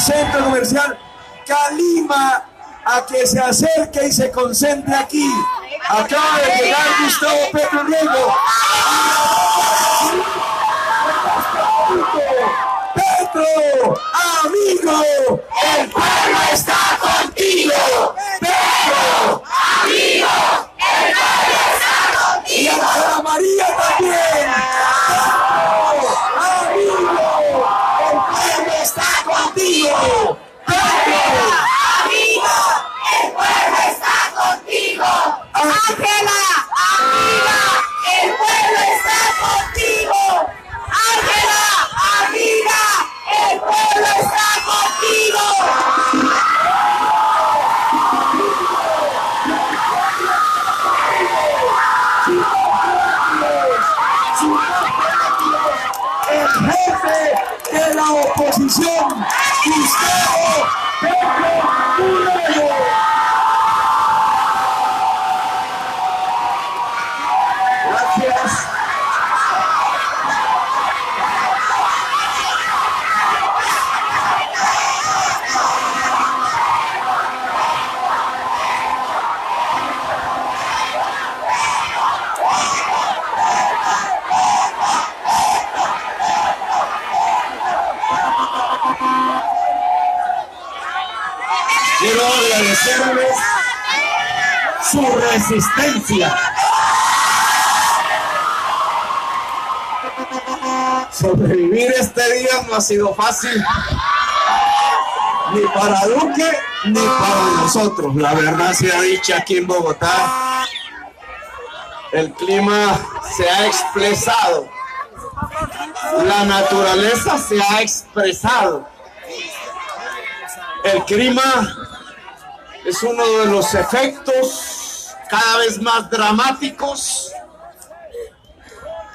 centro comercial Calima a que se acerque y se concentre aquí. Acaba de llegar Gustavo Petro Riego. Petro, amigo, el pueblo está contigo. Petro, amigo, el pueblo está contigo. Y Ángela María también. Amigo, el pueblo está contigo. Petro, amigo, el pueblo está contigo. Ángela, amiga, el pueblo está contigo. Ángela, amiga, el pueblo está contigo. El jefe de la oposición, Gustavo Petro Riego. Gracias. Quiero agradecerles su resistencia. Sobrevivir este día no ha sido fácil, ni para Duque ni para nosotros. La verdad sea dicha, aquí en Bogotá el clima se ha expresado, la naturaleza se ha expresado. El clima es uno de los efectos cada vez más dramáticos,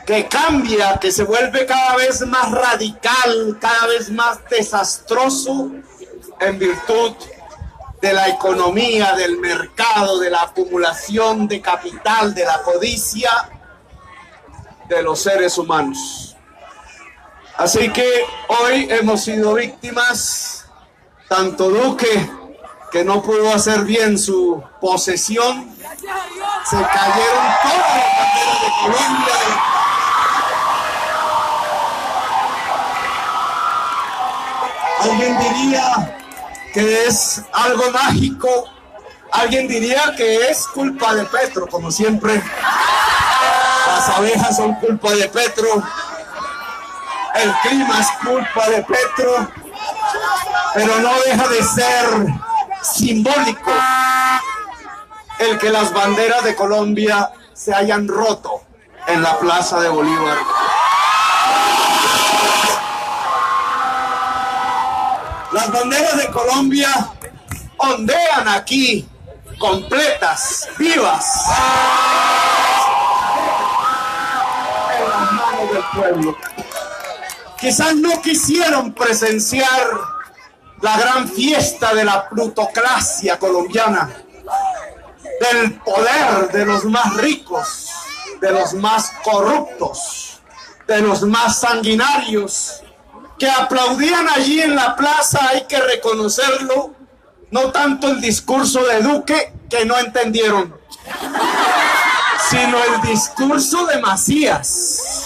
que cambia, que se vuelve cada vez más radical, cada vez más desastroso en virtud de la economía, del mercado, de la acumulación de capital, de la codicia de los seres humanos. Así que hoy hemos sido víctimas, tanto Duque, que no pudo hacer bien su posesión, se cayeron todas las banderas de Colombia. Alguien diría que es algo mágico, alguien diría que es culpa de Petro, como siempre. Las abejas son culpa de Petro, el clima es culpa de Petro, pero no deja de ser simbólico el que las banderas de Colombia se hayan roto en la Plaza de Bolívar. Las banderas de Colombia ondean aquí, completas, vivas, en las manos del pueblo. Quizás no quisieron presenciar la gran fiesta de la plutocracia colombiana, del poder de los más ricos, de los más corruptos, de los más sanguinarios, que aplaudían allí en la plaza. Hay que reconocerlo, no tanto el discurso de Duque, que no entendieron, sino el discurso de Macías,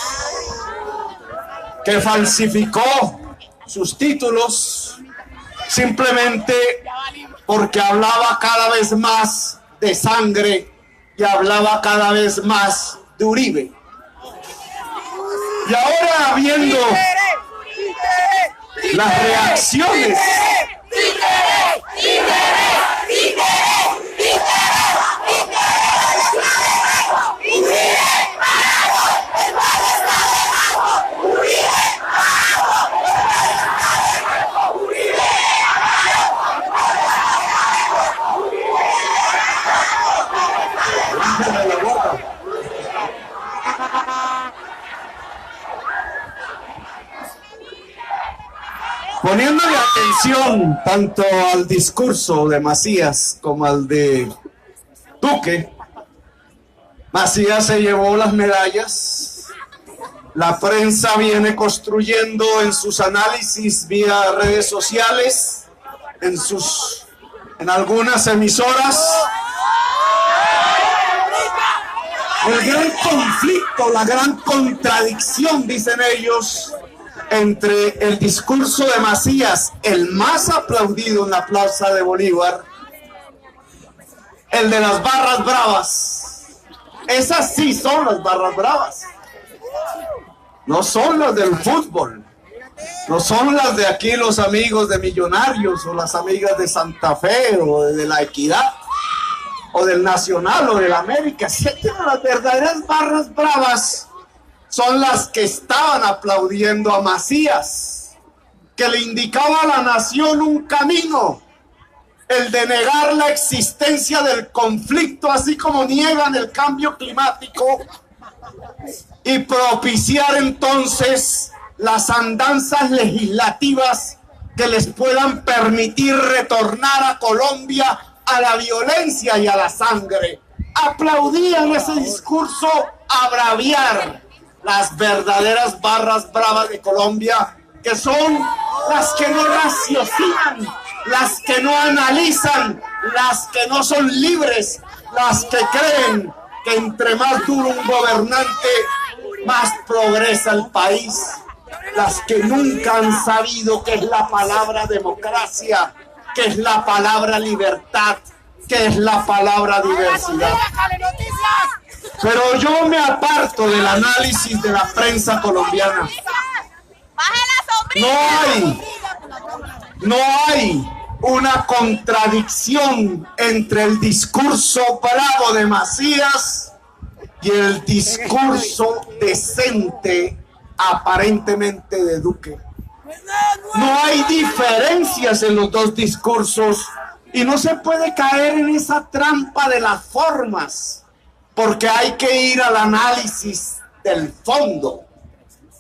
que falsificó sus títulos simplemente porque hablaba cada vez más de sangre y hablaba cada vez más de Uribe. Y ahora, viendo las reacciones poniéndole atención tanto al discurso de Macías como al de Duque, Macías se llevó las medallas La prensa viene construyendo en sus análisis vía redes sociales, en algunas emisoras, el gran conflicto, la gran contradicción, dicen ellos, entre el discurso de Macías, el más aplaudido en la Plaza de Bolívar, el de las barras bravas. Esas sí son las barras bravas. No son las del fútbol. No son las de aquí los amigos de Millonarios o las amigas de Santa Fe o de La Equidad o del Nacional o del América. Las verdaderas barras bravas son las que estaban aplaudiendo a Macías, que le indicaba a la nación un camino, el de negar la existencia del conflicto, así como niegan el cambio climático, y propiciar entonces las andanzas legislativas que les puedan permitir retornar a Colombia a la violencia y a la sangre. Aplaudían ese discurso a braviar las verdaderas barras bravas de Colombia, que son las que no raciocinan, las que no analizan, las que no son libres, las que creen que entre más duro un gobernante, más progresa el país, las que nunca han sabido qué es la palabra democracia, qué es la palabra libertad, qué es la palabra diversidad. Pero yo me aparto del análisis de la prensa colombiana. No hay una contradicción entre el discurso bravo de Macías y el discurso decente aparentemente de Duque. No hay diferencias en los dos discursos y no se puede caer en esa trampa de las formas, porque hay que ir al análisis del fondo,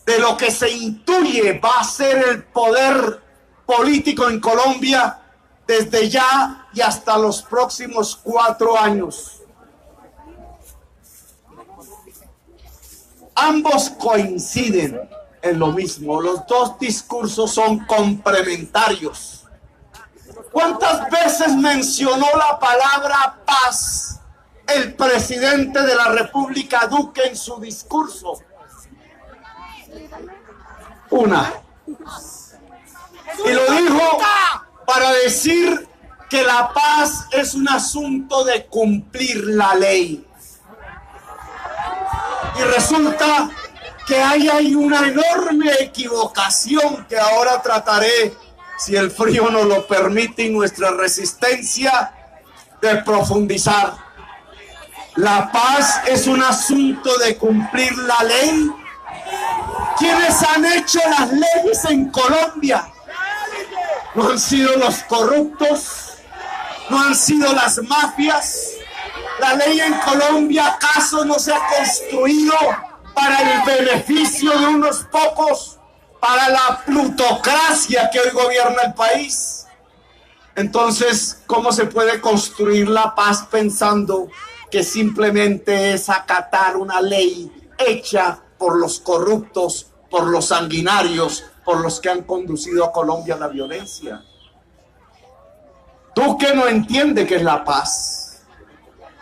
de lo que se intuye va a ser el poder político en Colombia desde ya y hasta los próximos 4 años. Ambos coinciden en lo mismo, los dos discursos son complementarios. ¿Cuántas veces mencionó la palabra paz el presidente de la República, Duque, en su discurso? Una. Y lo dijo para decir que la paz es un asunto de cumplir la ley. Y resulta que hay una enorme equivocación que ahora trataré, si el frío nos lo permite y nuestra resistencia, de profundizar. La paz es un asunto de cumplir la ley. ¿Quiénes han hecho las leyes en Colombia? No han sido los corruptos, no han sido las mafias. La ley en Colombia, ¿acaso no se ha construido para el beneficio de unos pocos, para la plutocracia que hoy gobierna el país? Entonces, ¿cómo se puede construir la paz pensando que simplemente es acatar una ley hecha por los corruptos, por los sanguinarios, por los que han conducido a Colombia a la violencia? Duque no entiende qué es la paz,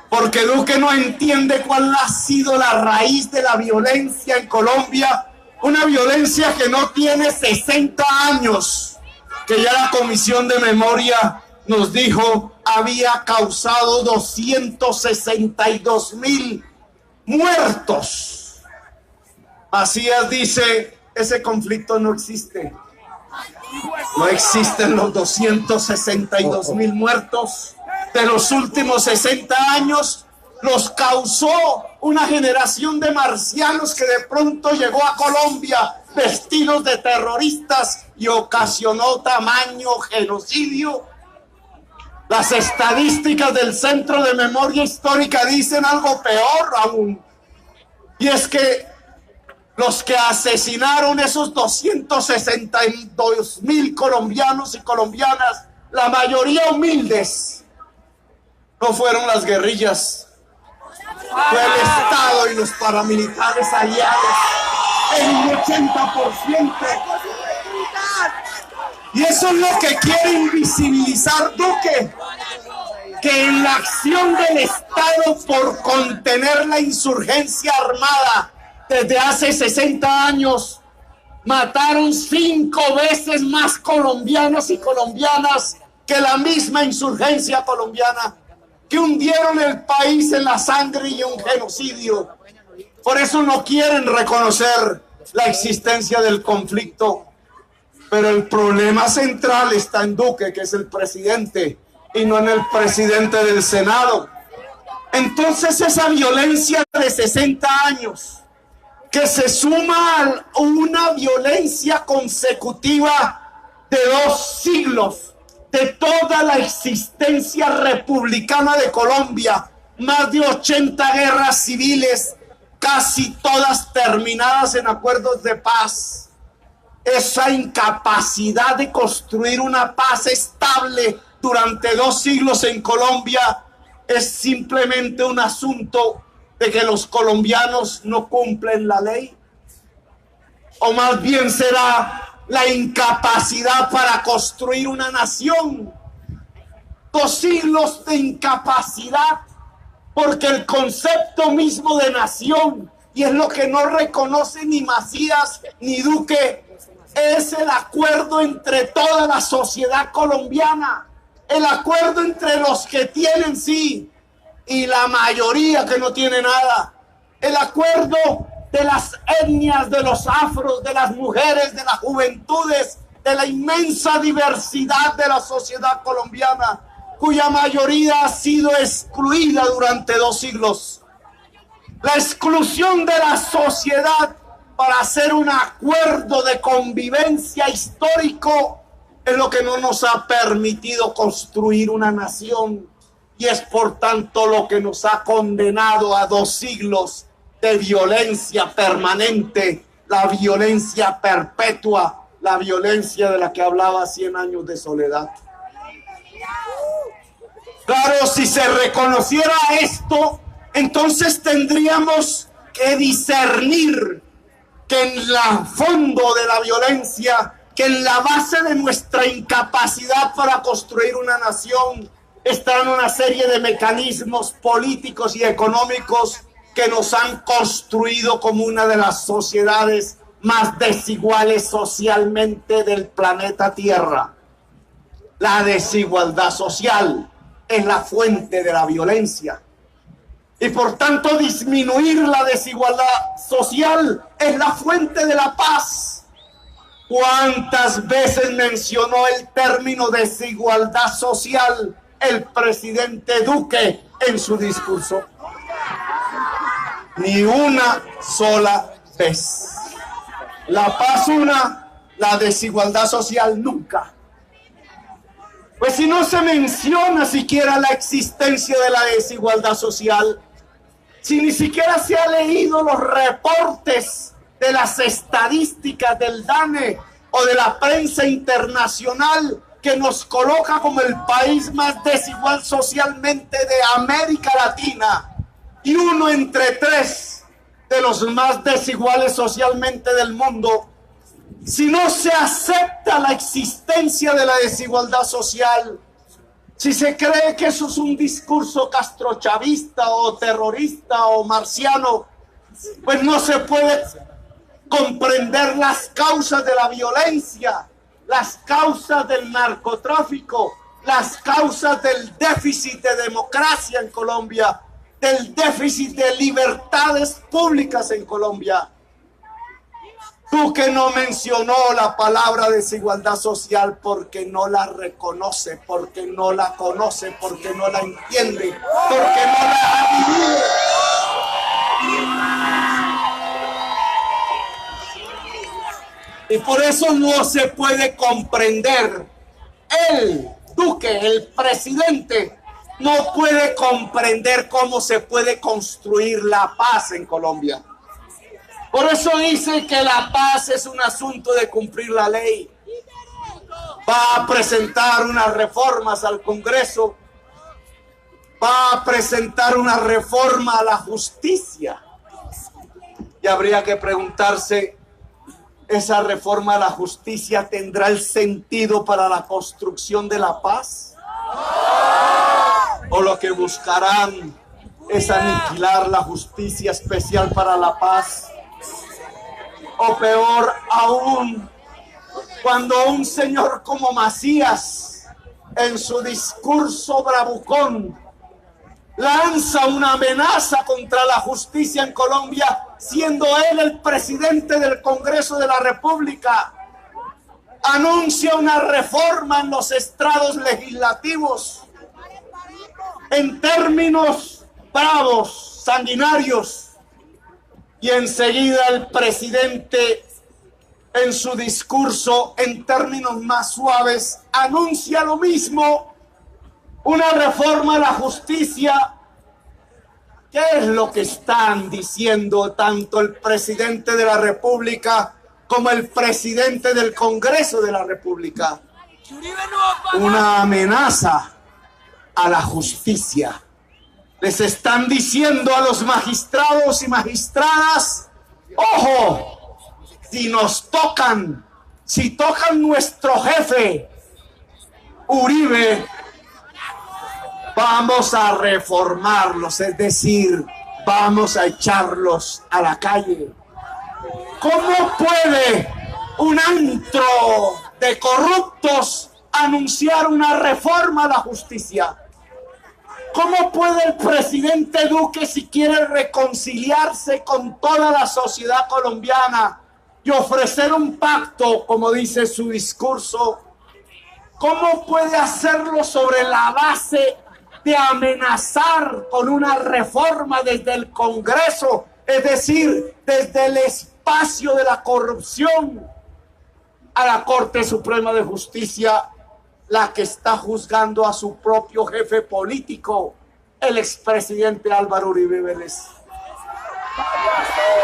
porque Duque no entiende cuál ha sido la raíz de la violencia en Colombia, una violencia que no tiene 60 años, que ya la Comisión de Memoria nos dijo había causado 262.000 muertos. Macías dice, ese conflicto no existe. No existen los 262.000 muertos. De los últimos 60 años los causó una generación de marcianos que de pronto llegó a Colombia vestidos de terroristas y ocasionó tamaño genocidio. Las estadísticas del Centro de Memoria Histórica dicen algo peor aún, y es que los que asesinaron esos 262.000 colombianos y colombianas, la mayoría humildes, no fueron las guerrillas, fue el Estado y los paramilitares aliados. en un 80%. Y eso es lo que quiere invisibilizar Duque, que en la acción del Estado por contener la insurgencia armada desde hace 60 años, mataron 5 veces más colombianos y colombianas que la misma insurgencia colombiana, que hundieron el país en la sangre y un genocidio. Por eso no quieren reconocer la existencia del conflicto. Pero el problema central está en Duque, que es el presidente, y no en el presidente del Senado. Entonces esa violencia de 60 años, que se suma a una violencia consecutiva de 2 siglos, de toda la existencia republicana de Colombia, más de 80 guerras civiles, casi todas terminadas en acuerdos de paz. Esa incapacidad de construir una paz estable durante 2 siglos en Colombia es simplemente un asunto de que los colombianos no cumplen la ley, o más bien será la incapacidad para construir una nación. 2 siglos de incapacidad, porque el concepto mismo de nación, y es lo que no reconoce ni Macías ni Duque, es el acuerdo entre toda la sociedad colombiana, el acuerdo entre los que tienen sí y la mayoría que no tiene nada, el acuerdo de las etnias, de los afros, de las mujeres, de las juventudes, de la inmensa diversidad de la sociedad colombiana, cuya mayoría ha sido excluida durante 2 siglos. La exclusión de la sociedad para hacer un acuerdo de convivencia histórico es lo que no nos ha permitido construir una nación, y es por tanto lo que nos ha condenado a 2 siglos de violencia permanente, la violencia perpetua, la violencia de la que hablaba 100 años de soledad. Claro, si se reconociera esto, entonces tendríamos que discernir que en el fondo de la violencia, que en la base de nuestra incapacidad para construir una nación, están una serie de mecanismos políticos y económicos que nos han construido como una de las sociedades más desiguales socialmente del planeta Tierra. La desigualdad social es la fuente de la violencia. Y por tanto, disminuir la desigualdad social es la fuente de la paz. ¿Cuántas veces mencionó el término desigualdad social el presidente Duque en su discurso? Ni una sola vez. La paz una, la desigualdad social nunca. Pues si no se menciona siquiera la existencia de la desigualdad social, si ni siquiera se ha leído los reportes de las estadísticas del DANE o de la prensa internacional que nos coloca como el país más desigual socialmente de América Latina y 1 entre 3 de los más desiguales socialmente del mundo, si no se acepta la existencia de la desigualdad social, si se cree que eso es un discurso castrochavista o terrorista o marciano, pues no se puede comprender las causas de la violencia, las causas del narcotráfico, las causas del déficit de democracia en Colombia, del déficit de libertades públicas en Colombia. Duque no mencionó la palabra desigualdad social porque no la reconoce, porque no la conoce, porque no la entiende, porque no la ha vivido. Y por eso no se puede comprender. Él, Duque, el presidente, no puede comprender cómo se puede construir la paz en Colombia. Por eso dice que la paz es un asunto de cumplir la ley. Va a presentar unas reformas al Congreso. Va a presentar una reforma a la justicia. Y habría que preguntarse ¿esa reforma a la justicia tendrá el sentido para la construcción de la paz? ¿O lo que buscarán es aniquilar la justicia especial para la paz? O peor aún, cuando un señor como Macías, en su discurso bravucón, lanza una amenaza contra la justicia en Colombia, siendo él el presidente del Congreso de la República, anuncia una reforma en los estrados legislativos en términos bravos, sanguinarios, y enseguida el presidente en su discurso en términos más suaves anuncia lo mismo, una reforma a la justicia. ¿Qué es lo que están diciendo tanto el presidente de la República como el presidente del Congreso de la República? Una amenaza a la justicia. Les están diciendo a los magistrados y magistradas: ojo, si tocan nuestro jefe Uribe, vamos a reformarlos, es decir, vamos a echarlos a la calle. ¿Cómo puede un antro de corruptos anunciar una reforma a la justicia? ¿Cómo puede el presidente Duque, si quiere reconciliarse con toda la sociedad colombiana y ofrecer un pacto, como dice su discurso, cómo puede hacerlo sobre la base de amenazar con una reforma desde el Congreso, es decir, desde el espacio de la corrupción, a la Corte Suprema de Justicia, la que está juzgando a su propio jefe político, el expresidente Álvaro Uribe Vélez?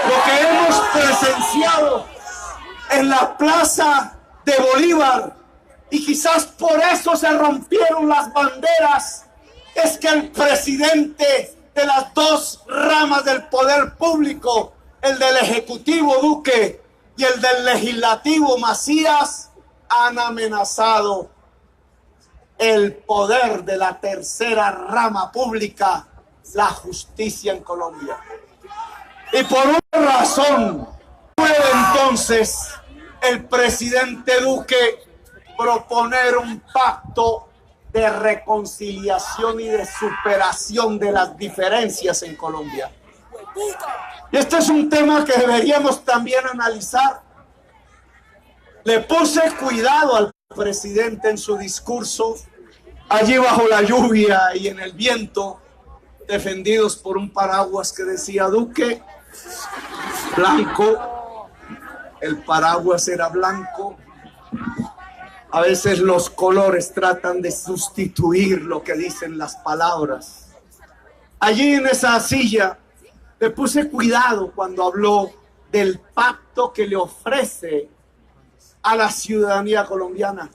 Lo que hemos presenciado en la Plaza de Bolívar, y quizás por eso se rompieron las banderas, es que el presidente de las dos ramas del poder público, el del Ejecutivo Duque y el del Legislativo Macías, han amenazado el poder de la tercera rama pública, la justicia en Colombia. Y por una razón puede entonces el presidente Duque proponer un pacto de reconciliación y de superación de las diferencias en Colombia. Y este es un tema que deberíamos también analizar. Le puse cuidado al presidente en su discurso, allí bajo la lluvia y en el viento, defendidos por un paraguas que decía Duque, blanco. El paraguas era blanco. A veces los colores tratan de sustituir lo que dicen las palabras. Allí en esa silla le puse cuidado cuando habló del pacto que le ofrece a la ciudadanía colombiana.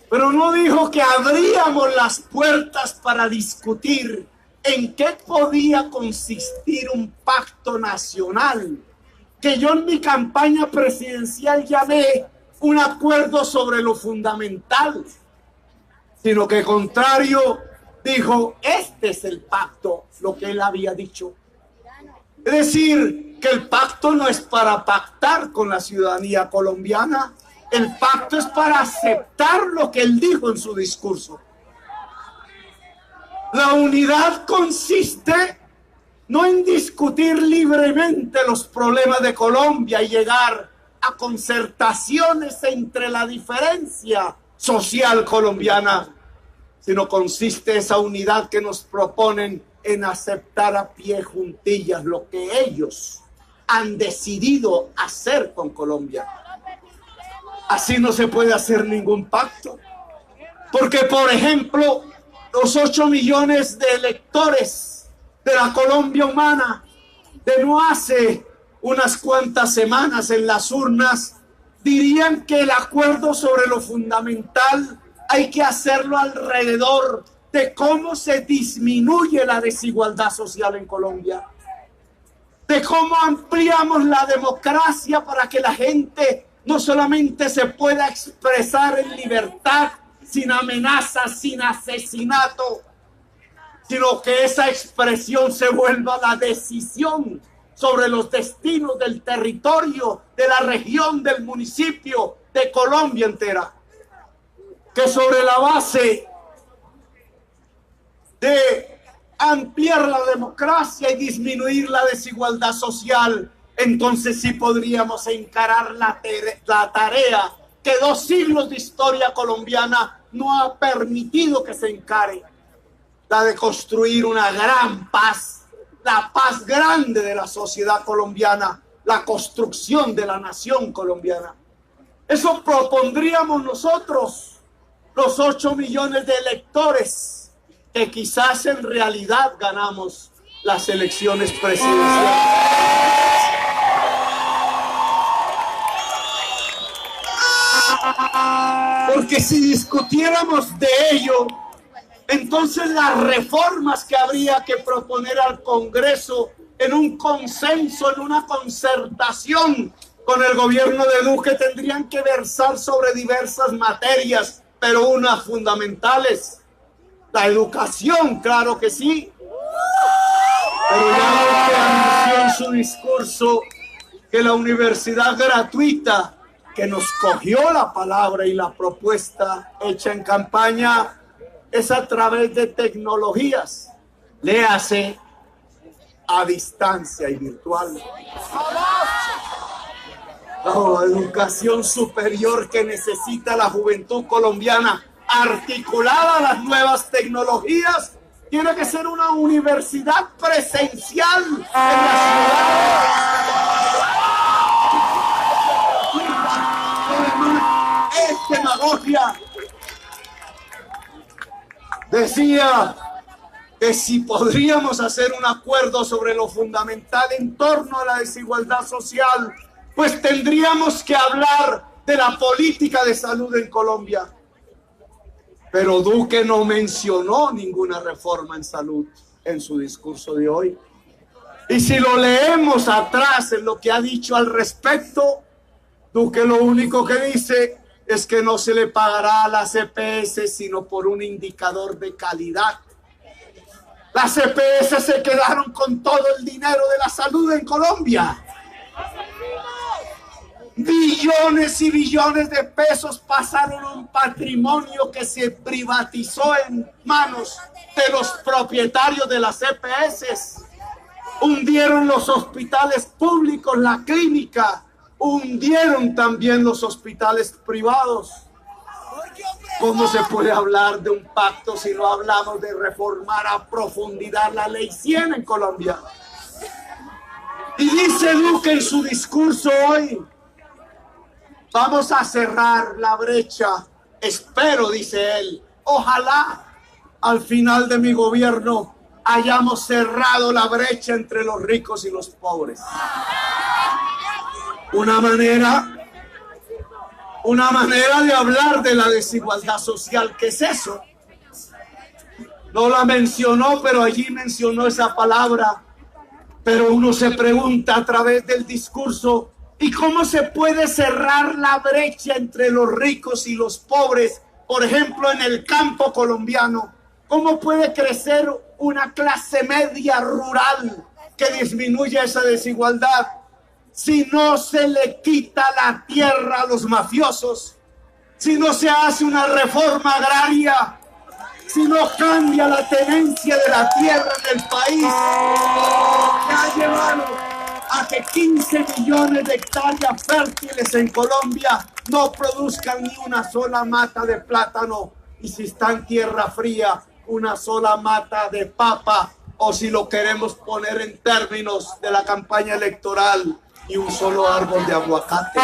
Pero no dijo que abríamos las puertas para discutir en qué podía consistir un pacto nacional, que yo en mi campaña presidencial llamé un acuerdo sobre lo fundamental, sino que contrario, dijo: este es el pacto, lo que él había dicho. Es decir, que el pacto no es para pactar con la ciudadanía colombiana, el pacto es para aceptar lo que él dijo en su discurso. La unidad consiste no en discutir libremente los problemas de Colombia y llegar a concertaciones entre la diferencia social colombiana, sino consiste esa unidad que nos proponen en aceptar a pie juntillas lo que ellos han decidido hacer con Colombia. Así no se puede hacer ningún pacto, porque, por ejemplo, los 8 millones de electores de la Colombia humana de no hace unas cuantas semanas en las urnas dirían que el acuerdo sobre lo fundamental hay que hacerlo alrededor de cómo se disminuye la desigualdad social en Colombia. de cómo ampliamos la democracia para que la gente no solamente se pueda expresar en libertad, sin amenazas, sin asesinato, sino que esa expresión se vuelva la decisión sobre los destinos del territorio, de la región, del municipio, de Colombia entera. Que sobre la base de ampliar la democracia y disminuir la desigualdad social, entonces sí podríamos encarar la tarea que 2 siglos de historia colombiana no ha permitido que se encare, la de construir una gran paz, la paz grande de la sociedad colombiana, la construcción de la nación colombiana. Eso propondríamos nosotros, los 8 millones de electores, que quizás en realidad ganamos las elecciones presidenciales. Porque si discutiéramos de ello, entonces las reformas que habría que proponer al Congreso en un consenso, en una concertación con el gobierno de Duque, tendrían que versar sobre diversas materias, pero unas fundamentales. La educación, claro que sí. Pero ya Duque anunció en su discurso que la universidad gratuita, que nos cogió la palabra y la propuesta hecha en campaña, es a través de tecnologías, léase a distancia y virtual. La educación superior que necesita la juventud colombiana, articulada a las nuevas tecnologías, tiene que ser una universidad presencial en la ciudad. Es demagogia. Decía que si podríamos hacer un acuerdo sobre lo fundamental en torno a la desigualdad social, pues tendríamos que hablar de la política de salud en Colombia. Pero Duque no mencionó ninguna reforma en salud en su discurso de hoy. Y si lo leemos atrás en lo que ha dicho al respecto, Duque lo único que dice es que no se le pagará a las EPS sino por un indicador de calidad. Las EPS se quedaron con todo el dinero de la salud en Colombia. Billones y billones de pesos pasaron a un patrimonio que se privatizó en manos de los propietarios de las EPS. Hundieron los hospitales públicos, la clínica, hundieron también los hospitales privados. ¿Cómo se puede hablar de un pacto si no hablamos de reformar a profundidad la ley 100 en Colombia? Y dice Duque en su discurso hoy: vamos a cerrar la brecha. Espero, dice él, ojalá al final de mi gobierno hayamos cerrado la brecha entre los ricos y los pobres. Una manera de hablar de la desigualdad social. ¿Qué es eso? No la mencionó, pero allí mencionó esa palabra. Pero uno se pregunta a través del discurso: ¿y cómo se puede cerrar la brecha entre los ricos y los pobres? Por ejemplo, en el campo colombiano, ¿cómo puede crecer una clase media rural que disminuya esa desigualdad si no se le quita la tierra a los mafiosos? Si no se hace una reforma agraria, si no cambia la tenencia de la tierra en el país, que ha llevado a que 15 millones de hectáreas fértiles en Colombia no produzcan ni una sola mata de plátano, y si está en tierra fría, una sola mata de papa, o si lo queremos poner en términos de la campaña electoral, y un solo árbol de aguacate.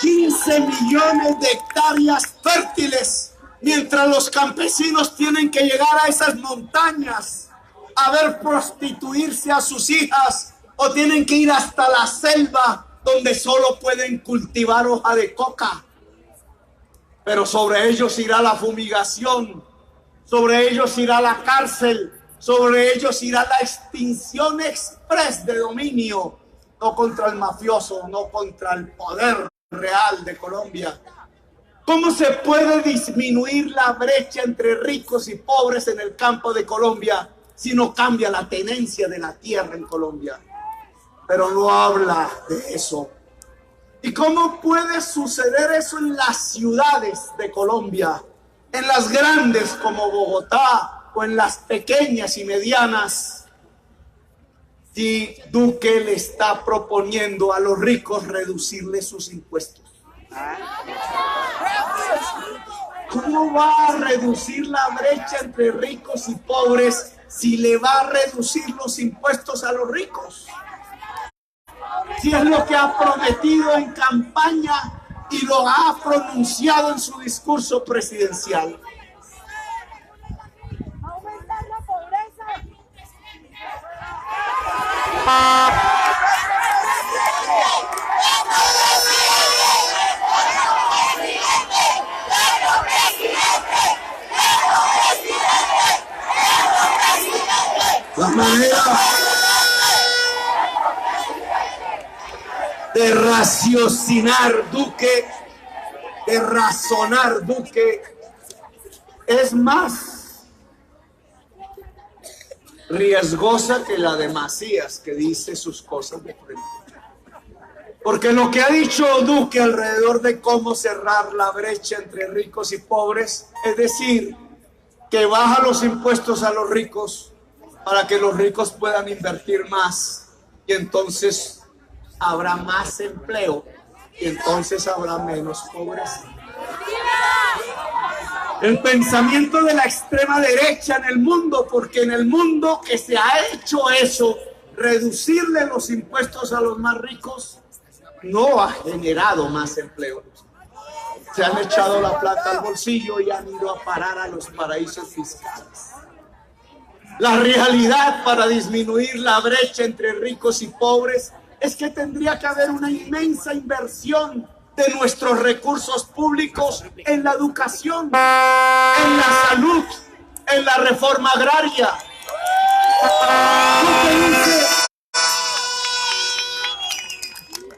15 millones de hectáreas fértiles, mientras los campesinos tienen que llegar a esas montañas a ver prostituirse a sus hijas, o tienen que ir hasta la selva donde solo pueden cultivar hoja de coca. Pero sobre ellos irá la fumigación, sobre ellos irá la cárcel, Sobre ellos irá la extinción express de dominio, no contra el mafioso, no contra el poder real de Colombia. ¿Cómo se puede disminuir la brecha entre ricos y pobres en el campo de Colombia si no cambia la tenencia de la tierra en Colombia? Pero no habla de eso. ¿Y cómo puede suceder eso en las ciudades de Colombia? En las grandes como Bogotá o en las pequeñas y medianas. Si Duque le está proponiendo a los ricos reducirle sus impuestos. ¿Cómo va a reducir la brecha entre ricos y pobres si le va a reducir los impuestos a los ricos? Si es lo que ha prometido en campaña y lo ha pronunciado en su discurso presidencial. Aumentar la pobreza. La manera de raciocinar Duque, de razonar Duque, es más riesgosa que la de Macías, que dice sus cosas de frente. Porque lo que ha dicho Duque alrededor de cómo cerrar la brecha entre ricos y pobres, es decir, que baja los impuestos a los ricos para que los ricos puedan invertir más y entonces habrá más empleo y entonces habrá menos pobreza. El pensamiento de la extrema derecha en el mundo, porque en el mundo que se ha hecho eso, reducirle los impuestos a los más ricos, no ha generado más empleo. Se han echado la plata al bolsillo y han ido a parar a los paraísos fiscales. La realidad para disminuir la brecha entre ricos y pobres es que tendría que haber una inmensa inversión de nuestros recursos públicos en la educación, en la salud, en la reforma agraria.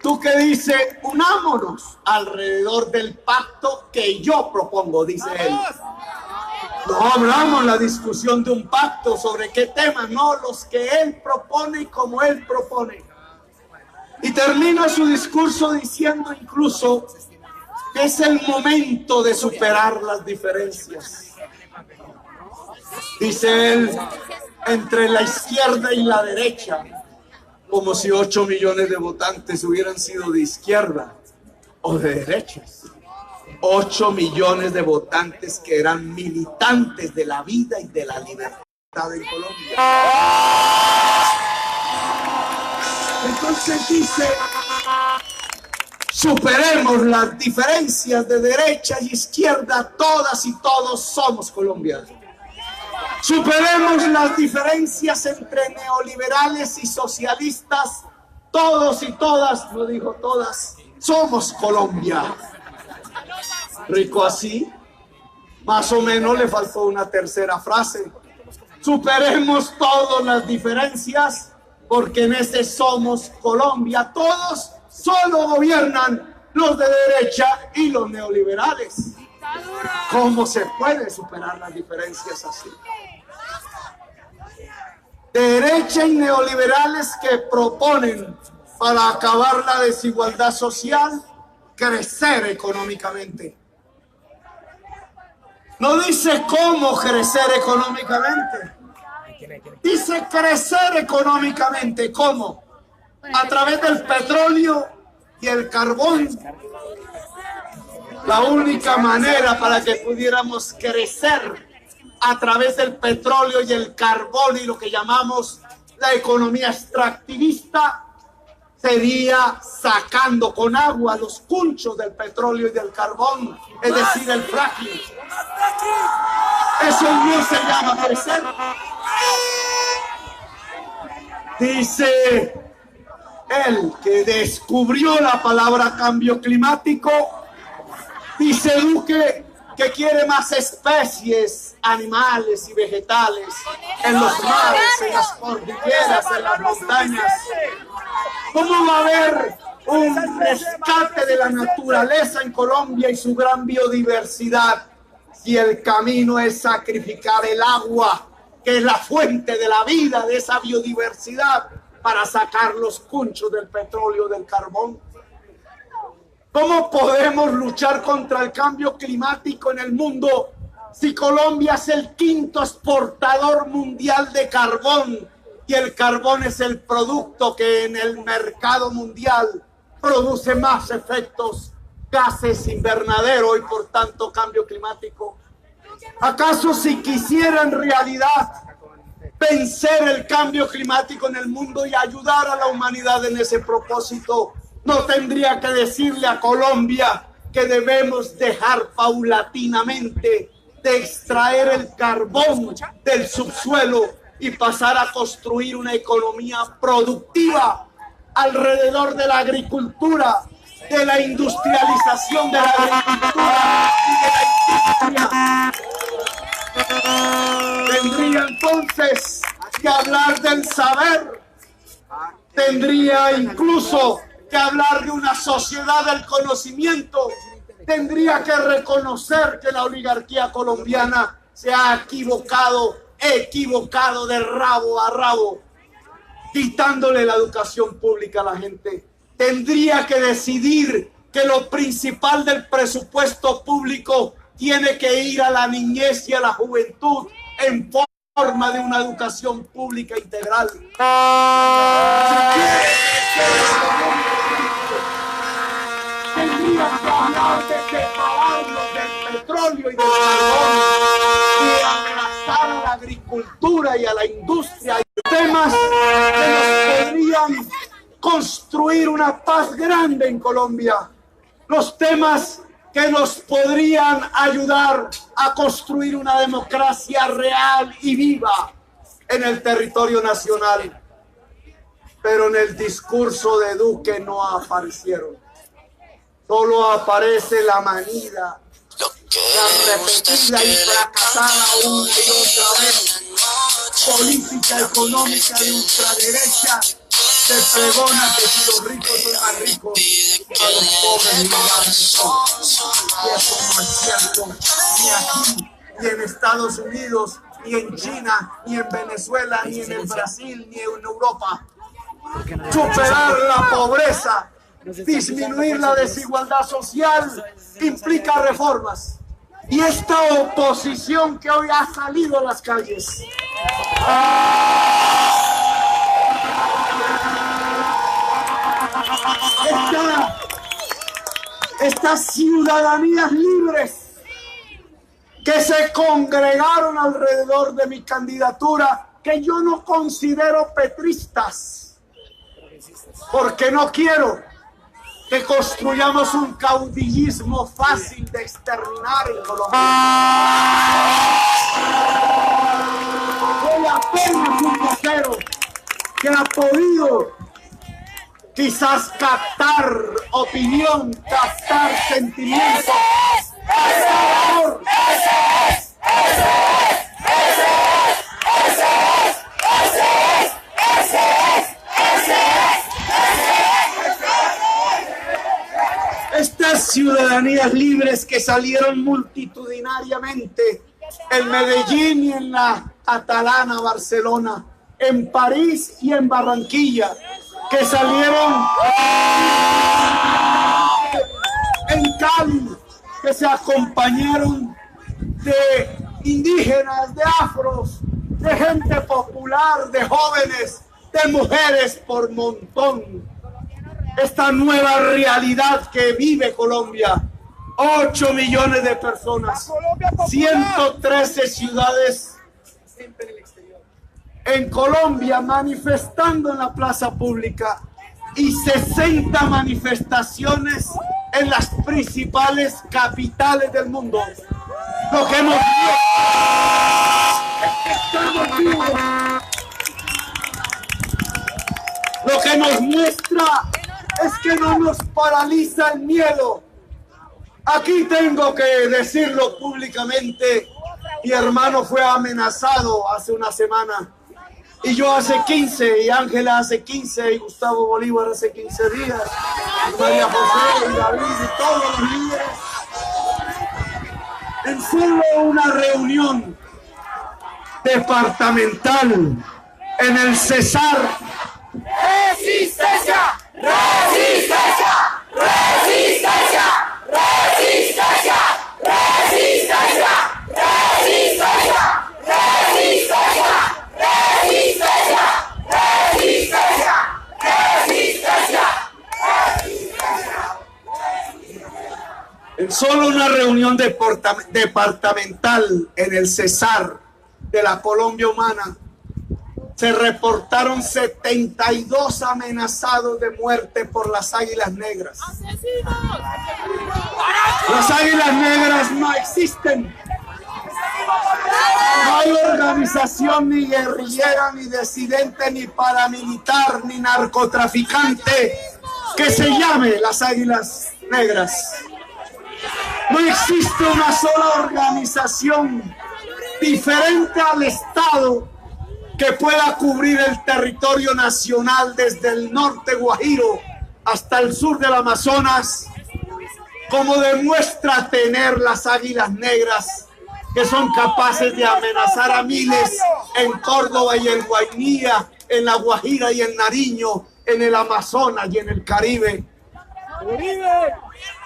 ¿Tú qué dices? Unámonos alrededor del pacto que yo propongo, dice él. No hablamos la discusión de un pacto sobre qué tema, no, los que él propone y como él propone. Y termina su discurso diciendo incluso que es el momento de superar las diferencias. Dice él, entre la izquierda y la derecha, como si 8 millones de votantes hubieran sido de izquierda o de derechas. 8 millones de votantes que eran militantes de la vida y de la libertad en Colombia. Entonces dice, superemos las diferencias de derecha y izquierda, todas y todos somos colombianos. Superemos las diferencias entre neoliberales y socialistas, todos y todas, no dijo todas, somos Colombia. Rico así, más o menos le faltó una tercera frase. Superemos todas las diferencias, porque en ese somos Colombia. Todos solo gobiernan los de derecha y los neoliberales. ¿Cómo se puede superar las diferencias así? Derecha y neoliberales que proponen para acabar la desigualdad social, crecer económicamente. No dice cómo crecer económicamente. Dice crecer económicamente. ¿Cómo? A través del petróleo y el carbón. La única manera para que pudiéramos crecer a través del petróleo y el carbón y lo que llamamos la economía extractivista sería sacando con agua los cunchos del petróleo y del carbón, es decir, el fracking. Eso no se llama crecer. Dice él que descubrió la palabra cambio climático. Dice Duque que quiere más especies animales y vegetales en los mares, en las cordilleras, en las montañas. ¿Cómo va a haber un rescate de la naturaleza en Colombia y su gran biodiversidad si el camino es sacrificar el agua, que es la fuente de la vida de esa biodiversidad, para sacar los cunchos del petróleo, del carbón? ¿Cómo podemos luchar contra el cambio climático en el mundo si Colombia es el quinto exportador mundial de carbón y el carbón es el producto que en el mercado mundial produce más efectos gases invernadero y por tanto cambio climático? ¿Acaso si quisiera en realidad vencer el cambio climático en el mundo y ayudar a la humanidad en ese propósito, no tendría que decirle a Colombia que debemos dejar paulatinamente de extraer el carbón del subsuelo y pasar a construir una economía productiva alrededor de la agricultura, de la industrialización de la agricultura y de la industria? Tendría entonces que hablar del saber, tendría incluso que hablar de una sociedad del conocimiento, tendría que reconocer que la oligarquía colombiana se ha equivocado de rabo a rabo, quitándole la educación pública a la gente. Tendría que decidir que lo principal del presupuesto público tiene que ir a la niñez y a la juventud en forma de una educación pública integral. Tendrían que hablar de separarnos del petróleo y del carbón y amenazar a la agricultura y a la industria. Temas que nos podrían construir una paz grande en Colombia. Los temas que nos podrían ayudar a construir una democracia real y viva en el territorio nacional. Pero en el discurso de Duque no aparecieron. Solo aparece la manida, la repetida y fracasada una y otra vez política económica de ultraderecha que pregona que si los ricos son más ricos, a los pobres no. Y eso no es cierto, ni aquí, ni en Estados Unidos, ni en China, ni en Venezuela, ni en el Brasil, ni en Europa. Superar la pobreza, disminuir la desigualdad social implica reformas. Y esta oposición que hoy ha salido a las calles estas ciudadanías libres que se congregaron alrededor de mi candidatura, que yo no considero petristas, porque no quiero que construyamos un caudillismo fácil de exterminar en Colombia. Soy apenas un vocero que ha podido quizás captar opinión, captar sentimientos. Estas ciudadanías libres que salieron multitudinariamente en Medellín y en la catalana Barcelona, en París y en Barranquilla, que salieron en Cali, que se acompañaron de indígenas, de afros, de gente popular, de jóvenes, de mujeres por montón. Esta nueva realidad que vive Colombia, 8 millones de personas, 113 ciudades en Colombia manifestando en la plaza pública y 60 manifestaciones en las principales capitales del mundo. Lo que hemos estamos vivos. Lo que nos muestra es que no nos paraliza el miedo, Aquí tengo que decirlo públicamente. Mi hermano fue amenazado hace una semana. Y yo hace 15, y Ángela hace 15, y Gustavo Bolívar hace 15 días. Y María José, y David, y todos los líderes. En solo una reunión departamental en el Cesar. ¡Resistencia! ¡Resistencia! ¡Resistencia! ¡Resistencia! ¡Resistencia! ¡Resistencia! ¡Resistencia! ¡Resistencia! ¡Resistencia! ¡Resistencia! En solo una reunión departamental en el Cesar de la Colombia Humana se reportaron 72 amenazados de muerte por las Águilas Negras. Las Águilas Negras no existen. No hay organización ni guerrillera, ni disidente, ni paramilitar, ni narcotraficante que se llame las Águilas Negras. No existe una sola organización diferente al Estado que pueda cubrir el territorio nacional desde el norte Guajiro hasta el sur del Amazonas, como demuestra tener las Águilas Negras, que son capaces de amenazar a miles en Córdoba y en Guainía, en La Guajira y en Nariño, en el Amazonas y en el Caribe.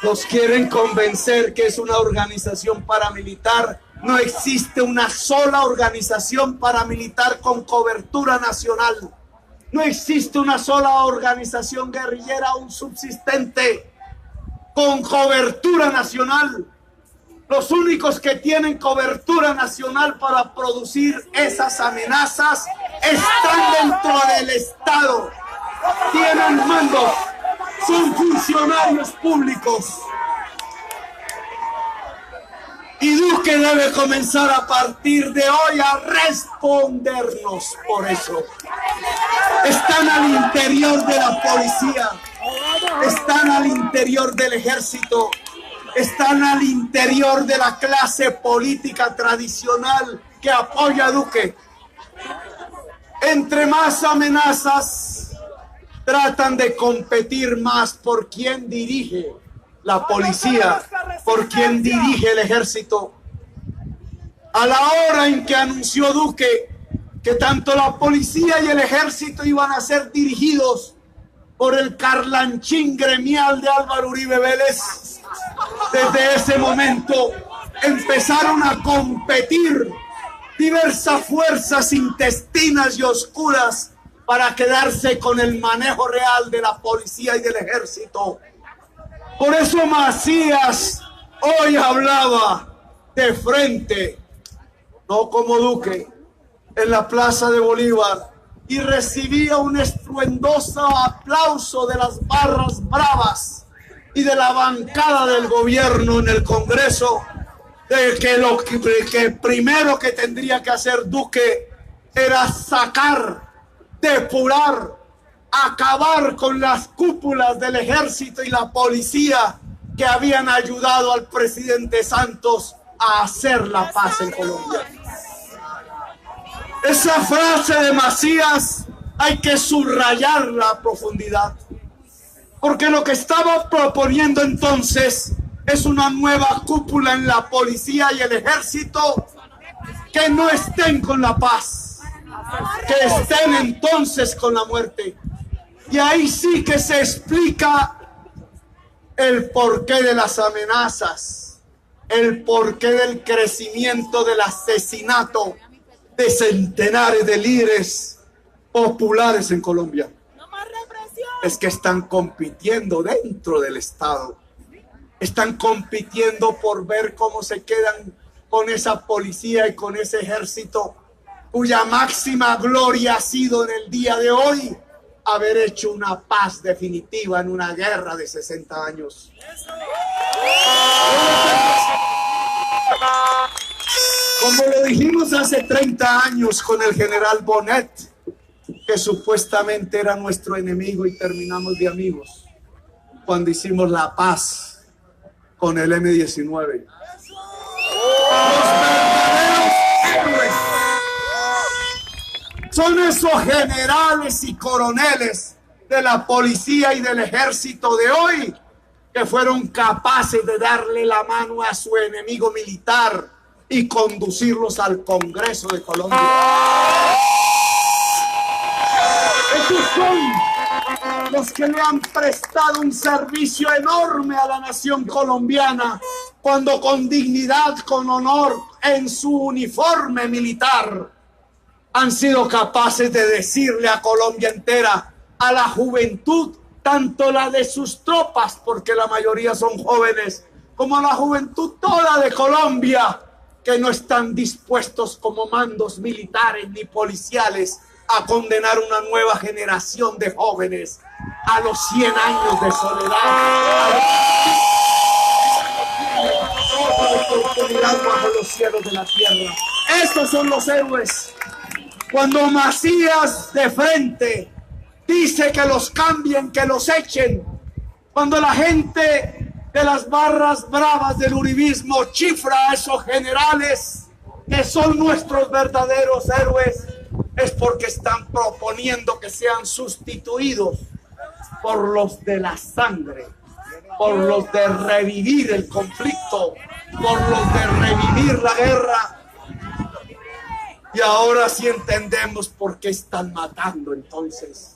Los quieren convencer que es una organización paramilitar. No existe una sola organización paramilitar con cobertura nacional. No existe una sola organización guerrillera aún subsistente con cobertura nacional. Los únicos que tienen cobertura nacional para producir esas amenazas están dentro del Estado. Tienen mando, son funcionarios públicos. Y Duque debe comenzar a partir de hoy a respondernos por eso. Están al interior de la policía, están al interior del ejército, están al interior de la clase política tradicional que apoya a Duque. Entre más amenazas, tratan de competir más por quién dirige la policía, por quien dirige el ejército. A la hora en que anunció Duque que tanto la policía y el ejército iban a ser dirigidos por el carlanchín gremial de Álvaro Uribe Vélez, desde ese momento empezaron a competir diversas fuerzas intestinas y oscuras para quedarse con el manejo real de la policía y del ejército. Por eso Macías hoy hablaba de frente, no como Duque, en la Plaza de Bolívar, y recibía un estruendoso aplauso de las barras bravas y de la bancada del gobierno en el Congreso, de que lo que primero que tendría que hacer Duque era sacar, depurar, acabar con las cúpulas del ejército y la policía que habían ayudado al presidente Santos a hacer la paz en Colombia. Esa frase de Macías hay que subrayarla a profundidad, porque lo que estaba proponiendo entonces es una nueva cúpula en la policía y el ejército que no estén con la paz, que estén entonces con la muerte. Y ahí sí que se explica el porqué de las amenazas, el porqué del crecimiento del asesinato de centenares de líderes populares en Colombia. Es que están compitiendo dentro del Estado. Están compitiendo por ver cómo se quedan con esa policía y con ese ejército cuya máxima gloria ha sido en el día de hoy haber hecho una paz definitiva en una guerra de 60 años. Como lo dijimos hace 30 años con el general Bonet, que supuestamente era nuestro enemigo y terminamos de amigos, cuando hicimos la paz con el M-19. Los verdaderos héroes son esos generales y coroneles de la policía y del ejército de hoy que fueron capaces de darle la mano a su enemigo militar y conducirlos al Congreso de Colombia. Esos son los que le han prestado un servicio enorme a la nación colombiana cuando con dignidad, con honor, en su uniforme militar, han sido capaces de decirle a Colombia entera, a la juventud, tanto la de sus tropas, porque la mayoría son jóvenes, como a la juventud toda de Colombia, que no están dispuestos como mandos militares ni policiales a condenar una nueva generación de jóvenes a los 100 años de soledad, oportunidad bajo los cielos de la tierra. Estos son los héroes. Cuando Macías de frente dice que los cambien, que los echen, cuando la gente de las barras bravas del uribismo chifra a esos generales que son nuestros verdaderos héroes, es porque están proponiendo que sean sustituidos por los de la sangre, por los de revivir el conflicto, por los de revivir la guerra. Y ahora sí entendemos por qué están matando entonces,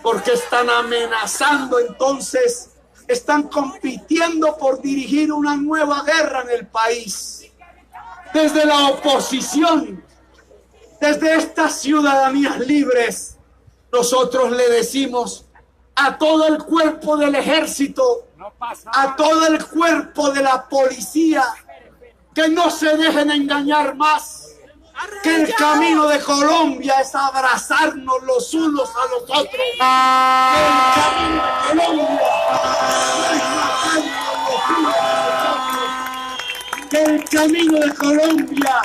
por qué están amenazando entonces, están compitiendo por dirigir una nueva guerra en el país. Desde la oposición, desde estas ciudadanías libres, nosotros le decimos a todo el cuerpo del ejército, a todo el cuerpo de la policía, que no se dejen engañar más, que el camino de Colombia es abrazarnos los unos a los otros, que el camino de Colombia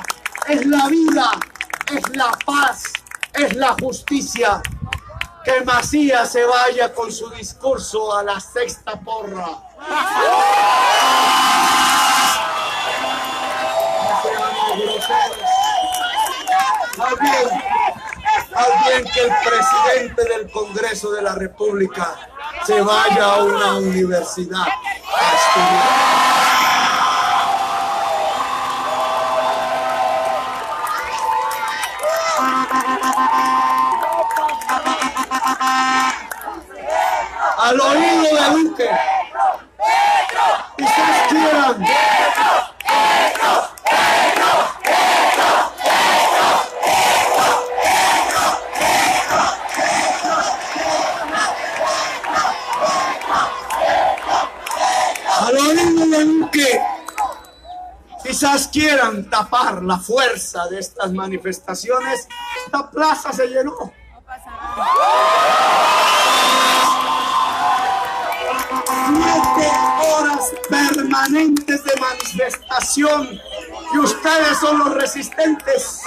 es la vida, es la paz, es la justicia. Que Macías se vaya con su discurso a la sexta porra. Más bien que el presidente del Congreso de la República se vaya a una universidad a estudiar. Al oído de Duque, quizás quieran quizás quieran tapar la fuerza de estas manifestaciones. Esta plaza se llenó. 7 horas permanentes de manifestación y ustedes son los resistentes.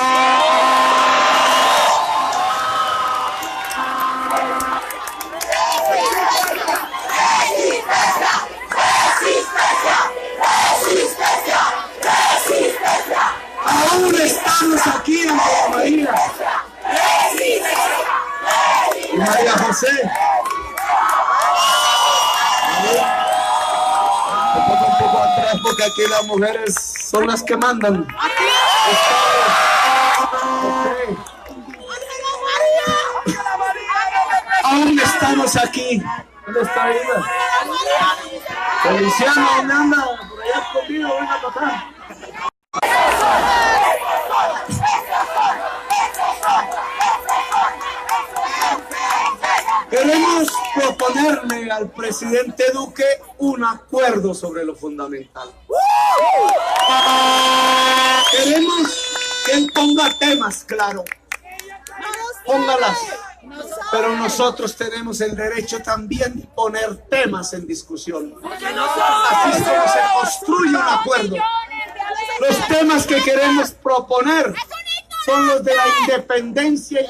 Aún estamos aquí en María. María José. Un poco atrás porque aquí las mujeres son las que mandan. Okay. Aún estamos aquí. ¿Dónde está ella? Feliciano, ¿dónde anda? Por allá conmigo, venga para acá. Queremos proponerle al presidente Duque un acuerdo sobre lo fundamental. Queremos que él ponga temas, claro. Póngalas. Pero nosotros tenemos el derecho también de poner temas en discusión. Así es como se construye un acuerdo. Los temas que queremos proponer son los de la independencia y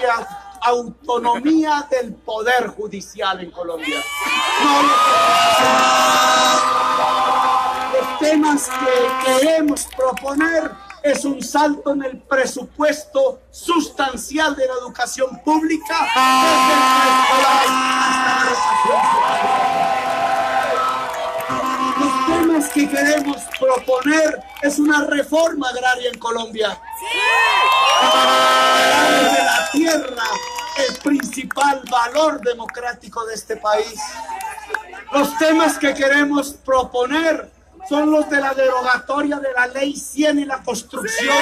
autonomía del poder judicial en Colombia. No Los temas que queremos proponer es un salto en el presupuesto sustancial de la educación pública desde el preescolar hasta la educación superior. Los temas que queremos proponer es una reforma agraria en Colombia. De la tierra, el principal valor democrático de este país. Los temas que queremos proponer son los de la derogatoria de la Ley 100 y la construcción.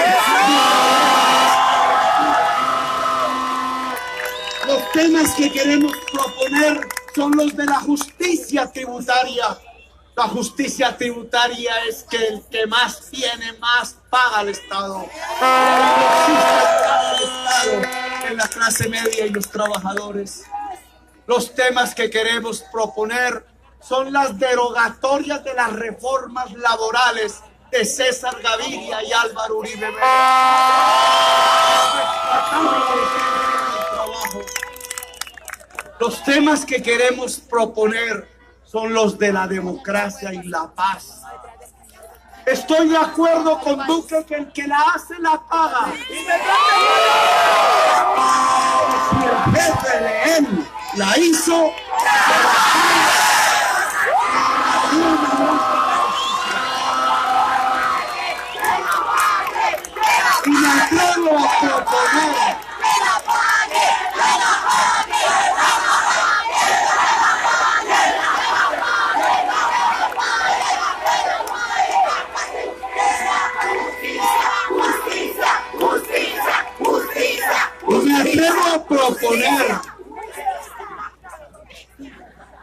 Los temas que queremos proponer son los de la justicia tributaria. La justicia tributaria es que el que más tiene, más paga al Estado. No existe el Estado en la clase media y los trabajadores. Los temas que queremos proponer son las derogatorias de las reformas laborales de César Gaviria y Álvaro Uribe Vélez. Los temas que queremos proponer son los de la democracia y la paz. Estoy de acuerdo con Duque que el que la hace la paga. Si el jefe de él la hizo, y me atrevo a proponer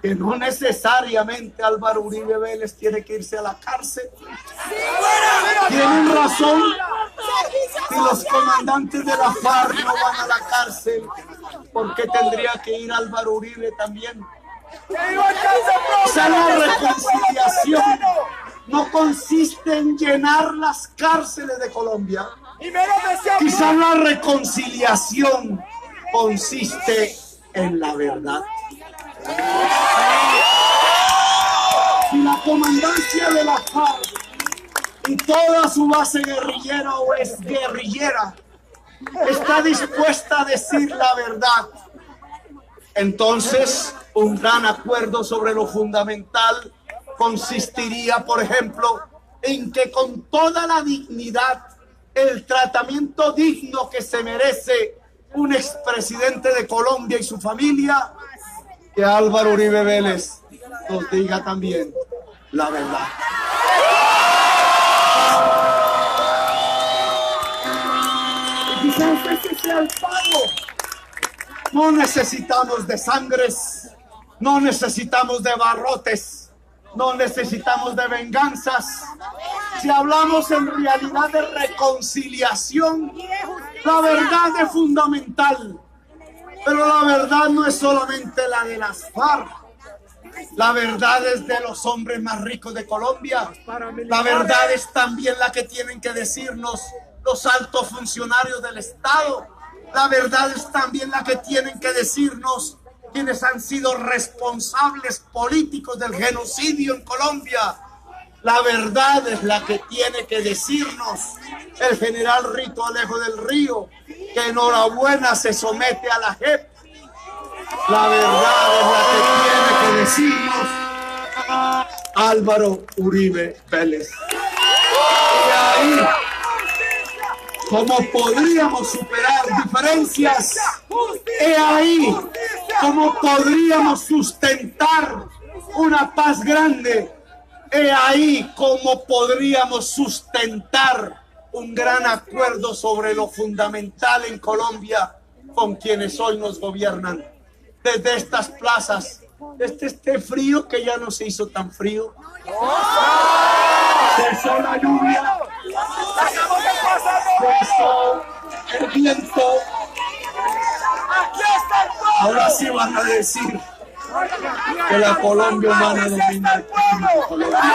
que no necesariamente Álvaro Uribe Vélez tiene que irse a la cárcel. Tienen razón. Si los comandantes de la FARC no van a la cárcel, ¿por qué tendría que ir Álvaro Uribe también? Quizá la reconciliación no consiste en llenar las cárceles de Colombia. Quizá la reconciliación consiste en la verdad. Si la comandancia de la FARC y toda su base guerrillera o exguerrillera está dispuesta a decir la verdad, entonces un gran acuerdo sobre lo fundamental consistiría, por ejemplo, en que con toda la dignidad, el tratamiento digno que se merece un expresidente de Colombia y su familia, que Álvaro Uribe Vélez nos diga también la verdad. Y quizás ese sea el pago. No necesitamos de sangres, no necesitamos de barrotes, no necesitamos de venganzas. Si hablamos en realidad de reconciliación, la verdad es fundamental. Pero la verdad no es solamente la de las FARC. La verdad es de los hombres más ricos de Colombia. La verdad es también la que tienen que decirnos los altos funcionarios del Estado. La verdad es también la que tienen que decirnos quienes han sido responsables políticos del genocidio en Colombia. La verdad es la que tiene que decirnos el general Rito Alejo del Río, que enhorabuena se somete a la JEP. La verdad es la que tiene que decirnos Álvaro Uribe Vélez. Y ahí, ¿cómo podríamos superar diferencias? He ahí cómo podríamos sustentar una paz grande. He ahí cómo podríamos sustentar un gran acuerdo sobre lo fundamental en Colombia con quienes hoy nos gobiernan. Desde estas plazas, desde este frío que ya no se hizo tan frío. Cesó la lluvia, cesó el viento. Ahora sí van a decir que la Colombia humana domina el clima de Colombia.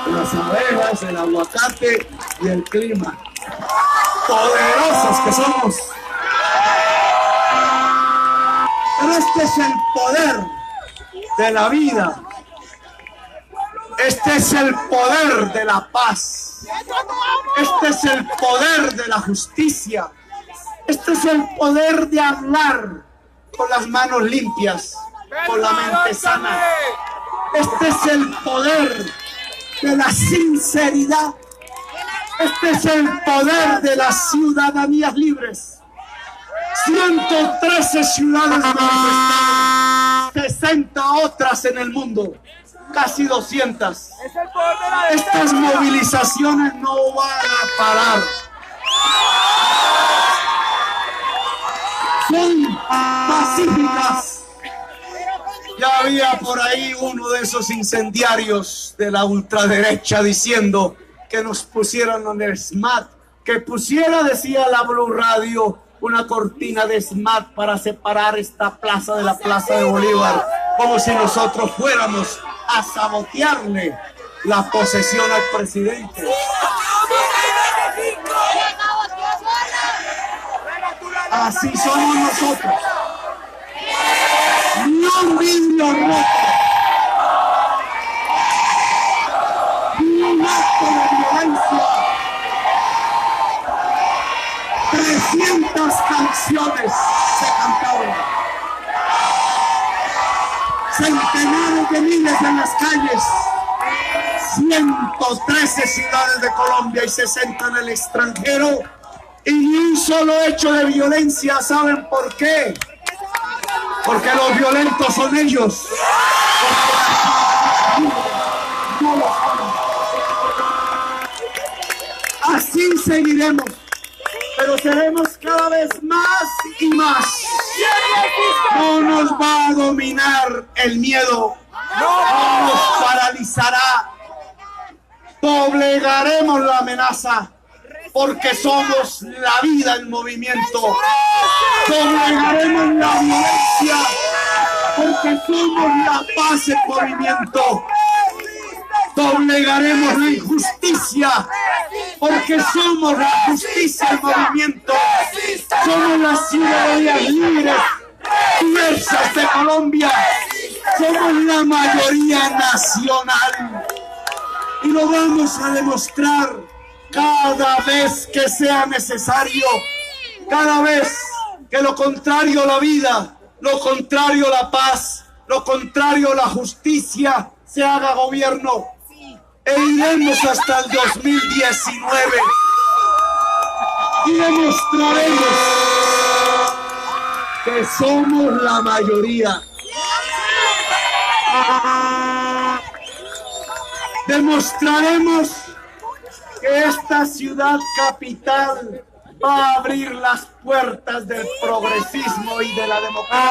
Las abejas, el aguacate y el clima. Poderosos que somos. Pero Pero este es el poder de la vida. Este es el poder de la paz. Este es el poder de la justicia. Este es el poder de hablar con las manos limpias, con la mente sana. Este es el poder de la sinceridad. Este es el poder de las ciudadanías libres. 113 ciudades manifestaron, 60 otras en el mundo, casi 200. Estas movilizaciones no van a parar. Son pacíficas. Ya había por ahí uno de esos incendiarios de la ultraderecha diciendo que nos pusieran en el SMAT, que pusiera, decía la Blue Radio, una cortina de SMAT para separar esta plaza de la Plaza de Bolívar, como si nosotros fuéramos a sabotearle la posesión al presidente. Así somos nosotros. Ni un vidrio roto, ni un acto de violencia. 300 canciones se cantaron. Centenares de miles en las calles. 113 ciudades de Colombia y 60 en el extranjero. Y ni un solo hecho de violencia. ¿Saben por qué? Porque los violentos son ellos. No lo son. Así seguiremos. Pero seremos cada vez más y más. No nos va a dominar el miedo. No nos paralizará. Doblegaremos la amenaza. Porque somos la vida en movimiento. Doblegaremos la violencia. Porque somos la paz en movimiento. Doblegaremos la injusticia. Porque somos la justicia en movimiento. Somos las ciudadanías libres, diversas de Colombia. Somos la mayoría nacional. Y lo vamos a demostrar cada vez que sea necesario. Cada vez que lo contrario a la vida, lo contrario a la paz, lo contrario a la justicia se haga gobierno. E iremos hasta el 2019 y demostraremos que somos la mayoría. Demostraremos que esta ciudad capital va a abrir las puertas del progresismo y de la democracia.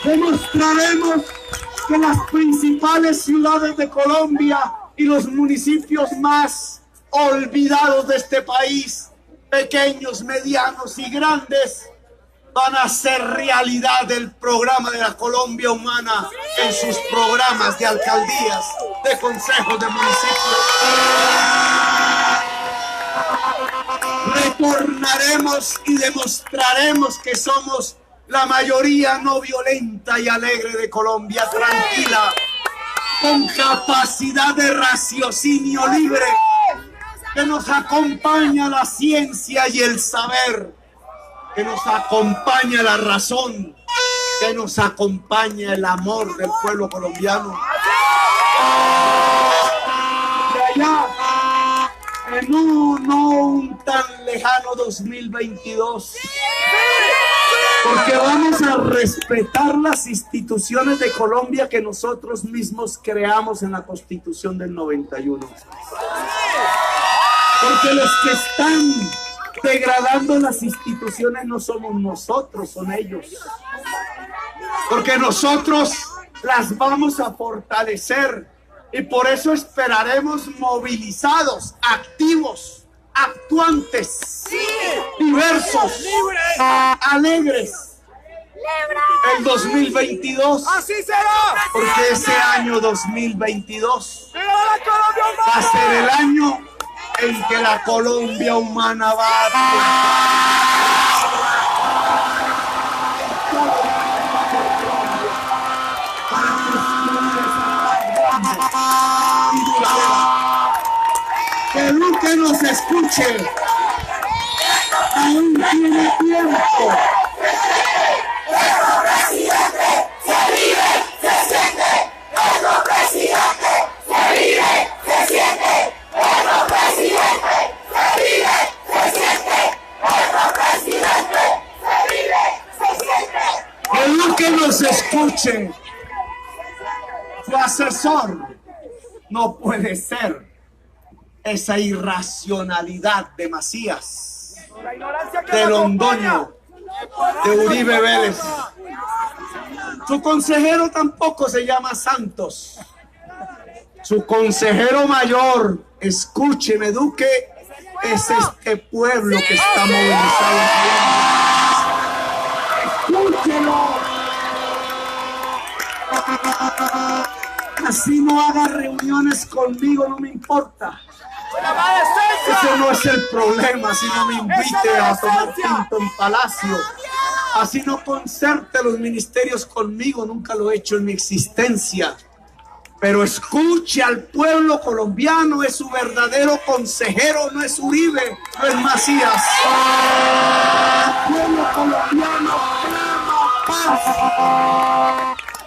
Demostraremos que las principales ciudades de Colombia y los municipios más olvidados de este país, pequeños, medianos y grandes, van a hacer realidad el programa de la Colombia Humana en sus programas de alcaldías, de consejos de municipios. Retornaremos y demostraremos que somos la mayoría no violenta y alegre de Colombia, tranquila, con capacidad de raciocinio libre, que nos acompaña la ciencia y el saber, que nos acompaña la razón, que nos acompaña el amor del pueblo colombiano. De allá, en un tan lejano 2022, porque vamos a respetar las instituciones de Colombia que nosotros mismos creamos en la Constitución del 91. Porque los que están degradando las instituciones no somos nosotros, son ellos. Porque nosotros las vamos a fortalecer y por eso esperaremos movilizados, activos, actuantes, diversos, alegres. El 2022, así será, porque ese año 2022 va a ser el año en que la Colombia humana va a que Duque nos escuche. Aún tiene tiempo. Nuestro presidente se vive, se siente. Nuestro presidente se vive, se siente. Nuestro presidente se vive, se siente. Nuestro presidente se vive, se siente. Que Duque nos escuche. Su asesor no puede ser esa irracionalidad de Macías, de Londoño, de Uribe Vélez. Su consejero tampoco se llama Santos. Su consejero mayor, escúcheme, Duque, es este pueblo que está movilizado. Escúchelo. Así no haga reuniones conmigo, no me importa. Ese no es el problema. Así no me invite a tomar tinto en Palacio. Así no concerte los ministerios conmigo. Nunca lo he hecho en mi existencia. Pero escuche al pueblo colombiano. Es su verdadero consejero. No es Uribe, no es Macías. El pueblo colombiano clama paz.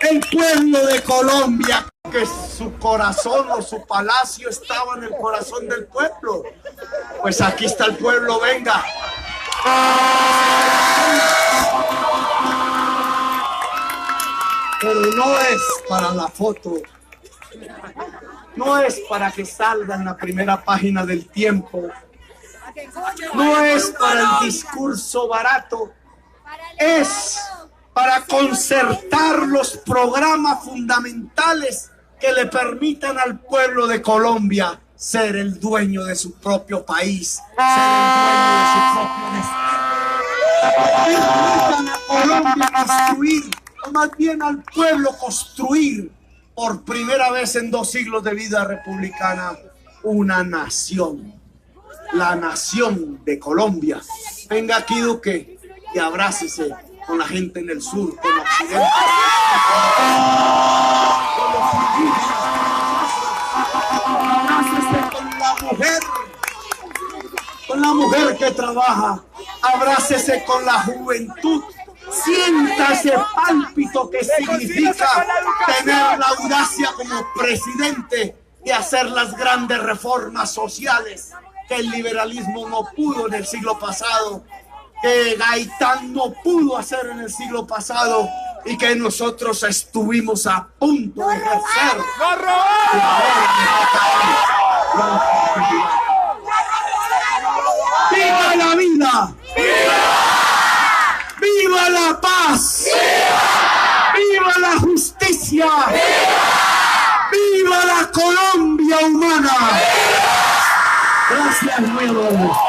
El pueblo de Colombia, que su corazón o su palacio estaba en el corazón del pueblo. Pues aquí está el pueblo, venga. Pero no es para la foto. No es para que salga en la primera página del Tiempo. No es para el discurso barato. Es para concertar los programas fundamentales que le permitan al pueblo de Colombia ser el dueño de su propio país, ser el dueño de su propio destino. Permitan a Colombia construir, o más bien al pueblo construir, por primera vez en 2 siglos de vida republicana, una nación. La nación de Colombia. Venga aquí, Duque, y abrácese con la gente en el sur, con Occidente, con los indígenas, abrácese con la mujer que trabaja, abrácese con la juventud, sienta ese pálpito que significa tener la audacia como presidente de hacer las grandes reformas sociales que el liberalismo no pudo en el siglo pasado, que Gaitán no pudo hacer en el siglo pasado y que nosotros estuvimos a punto de ejercer. ¡Viva la vida! ¡Viva la paz! ¡Viva la justicia! ¡Viva la Colombia humana! Gracias, nuevo.